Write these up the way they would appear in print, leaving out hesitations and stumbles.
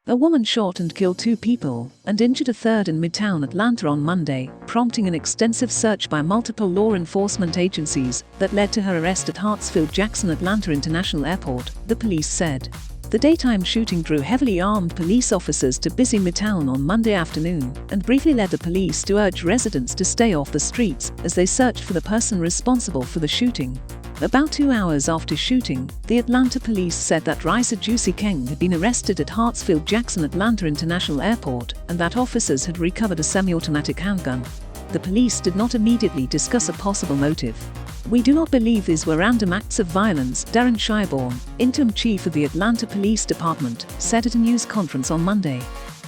A woman shot and killed 2 people and injured a third in Midtown Atlanta on Monday, prompting an extensive search by multiple law enforcement agencies that led to her arrest at Hartsfield-Jackson Atlanta International Airport, the police said. The daytime shooting drew heavily armed police officers to busy Midtown on Monday afternoon and briefly led the police to urge residents to stay off the streets as they searched for the person responsible for the shooting. About 2 hours after shooting, the Atlanta police said that Raisa Juicy Keng had been arrested at Hartsfield-Jackson Atlanta International Airport and that officers had recovered a semi-automatic handgun. The police did not immediately discuss a possible motive. "We do not believe these were random acts of violence," Darren Shiborn, interim chief of the Atlanta Police Department, said at a news conference on Monday.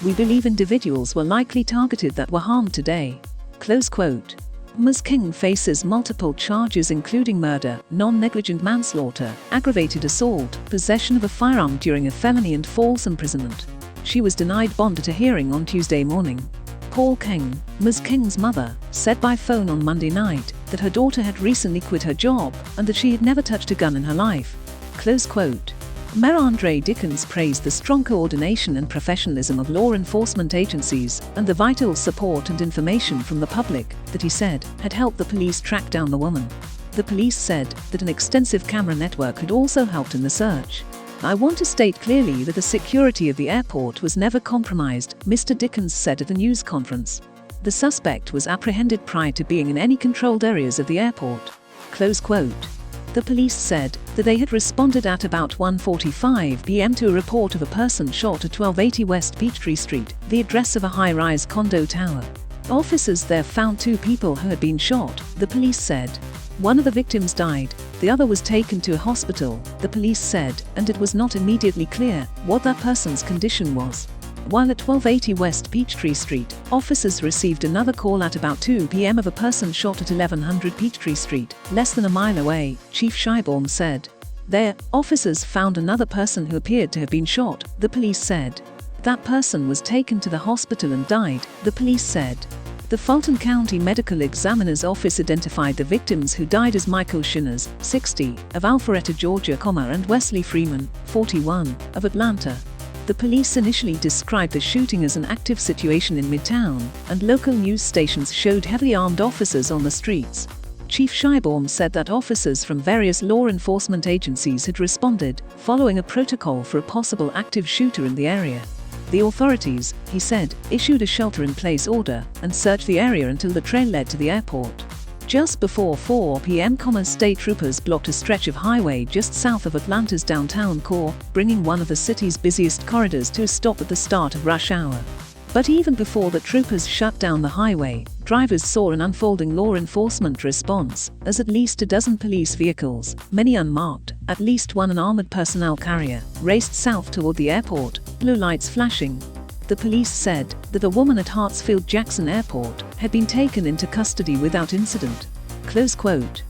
"We believe individuals were likely targeted that were harmed today." Close quote. Ms. King faces multiple charges including murder, non-negligent manslaughter, aggravated assault, possession of a firearm during a felony and false imprisonment. She was denied bond at a hearing on Tuesday morning. Paul Keng, Ms. King's mother, said by phone on Monday night that her daughter had recently quit her job and that she had never touched a gun in her life. Close quote. Mayor Andre Dickens praised the strong coordination and professionalism of law enforcement agencies and the vital support and information from the public that he said had helped the police track down the woman. The police said that an extensive camera network had also helped in the search. "I want to state clearly that the security of the airport was never compromised," Mr. Dickens said at a news conference. "The suspect was apprehended prior to being in any controlled areas of the airport." Close quote. The police said that they had responded at about 1:45 p.m. to a report of a person shot at 1280 West Peachtree Street, the address of a high-rise condo tower. Officers there found 2 people who had been shot, the police said. One of the victims died, the other was taken to a hospital, the police said, and it was not immediately clear what that person's condition was. While at 1280 West Peachtree Street, officers received another call at about 2 p.m. of a person shot at 1100 Peachtree Street, less than a mile away, Chief Shiborn said. There, officers found another person who appeared to have been shot, the police said. That person was taken to the hospital and died, the police said. The Fulton County Medical Examiner's Office identified the victims who died as Michael Shinners, 60, of Alpharetta, Georgia, and Wesley Freeman, 41, of Atlanta. The police initially described the shooting as an active situation in Midtown, and local news stations showed heavily armed officers on the streets. Chief Shiborn said that officers from various law enforcement agencies had responded, following a protocol for a possible active shooter in the area. The authorities, he said, issued a shelter-in-place order and searched the area until the trail led to the airport. Just before 4 p.m., state troopers blocked a stretch of highway just south of Atlanta's downtown core, bringing one of the city's busiest corridors to a stop at the start of rush hour. But even before the troopers shut down the highway, drivers saw an unfolding law enforcement response, as at least a dozen police vehicles, many unmarked, at least one an armored personnel carrier, raced south toward the airport, blue lights flashing. The police said that a woman at Hartsfield-Jackson Airport had been taken into custody without incident. Close quote.